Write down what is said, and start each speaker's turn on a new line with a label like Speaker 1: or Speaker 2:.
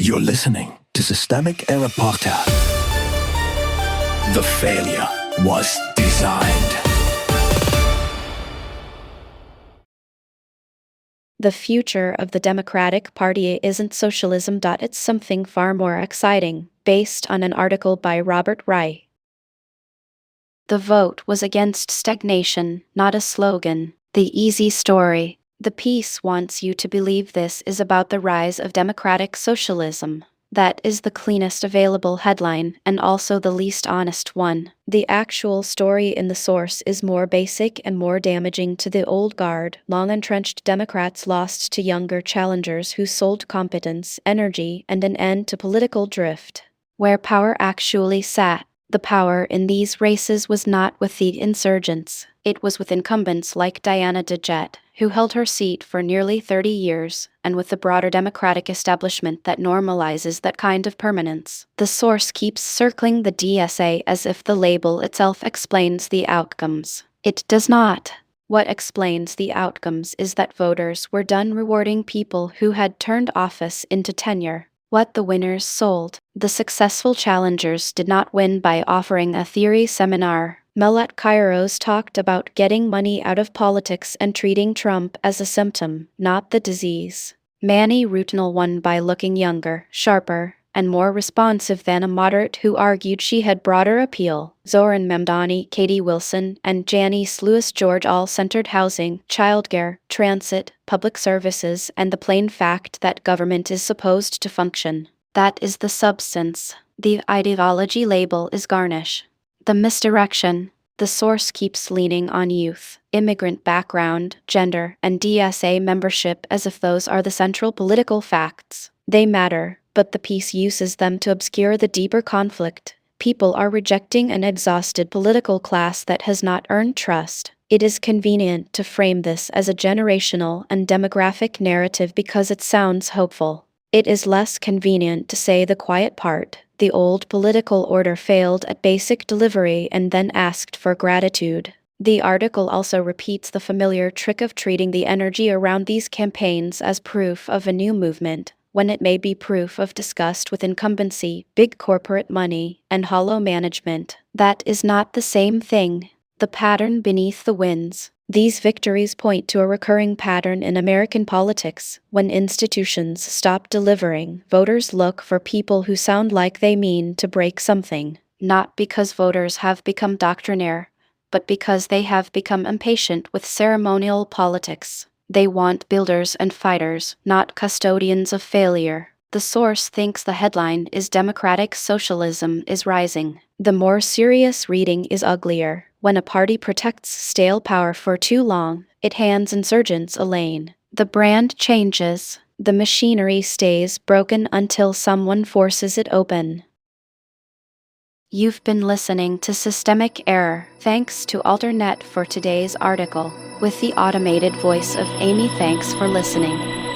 Speaker 1: You're listening to Systemic Era Podcast. The failure was designed.
Speaker 2: The future of the Democratic Party isn't socialism. It's something far more exciting, based on an article by Robert Wright. The vote was against stagnation, not a slogan. The easy story. The piece wants you to believe this is about the rise of democratic socialism. That is the cleanest available headline, and also the least honest one. The actual story in the source is more basic and more damaging to the old guard. Long-entrenched Democrats lost to younger challengers who sold competence, energy, and an end to political drift. Where power actually sat, the power in these races was not with the insurgents. It was with incumbents like Diana DeGette, who held her seat for nearly 30 years, and with the broader Democratic establishment that normalizes that kind of permanence. The source keeps circling the DSA as if the label itself explains the outcomes. It does not. What explains the outcomes is that voters were done rewarding people who had turned office into tenure. What the winners sold. The successful challengers did not win by offering a theory seminar. Melat Kairos talked about getting money out of politics and treating Trump as a symptom, not the disease. Manny Rutinal won by looking younger, sharper, and more responsive than a moderate who argued she had broader appeal. Zoran Memdani, Katie Wilson, and Janice Lewis George all centered housing, childcare, transit, public services, and the plain fact that government is supposed to function. That is the substance. The ideology label is garnish. The misdirection. The source keeps leaning on youth, immigrant background, gender, and DSA membership as if those are the central political facts. They matter, but the piece uses them to obscure the deeper conflict. People are rejecting an exhausted political class that has not earned trust. It is convenient to frame this as a generational and demographic narrative because it sounds hopeful. It is less convenient to say the quiet part. The old political order failed at basic delivery and then asked for gratitude. The article also repeats the familiar trick of treating the energy around these campaigns as proof of a new movement, when it may be proof of disgust with incumbency, big corporate money, and hollow management. That is not the same thing. The pattern beneath the winds. These victories point to a recurring pattern in American politics. When institutions stop delivering, voters look for people who sound like they mean to break something, not because voters have become doctrinaire, but because they have become impatient with ceremonial politics. They want builders and fighters, not custodians of failure. The source thinks the headline is Democratic Socialism is rising. The more serious reading is uglier. When a party protects stale power for too long, it hands insurgents a lane. The brand changes. The machinery stays broken until someone forces it open. You've been listening to Systemic Error. Thanks to Alternet for today's article, with the automated voice of Amy. Thanks for listening.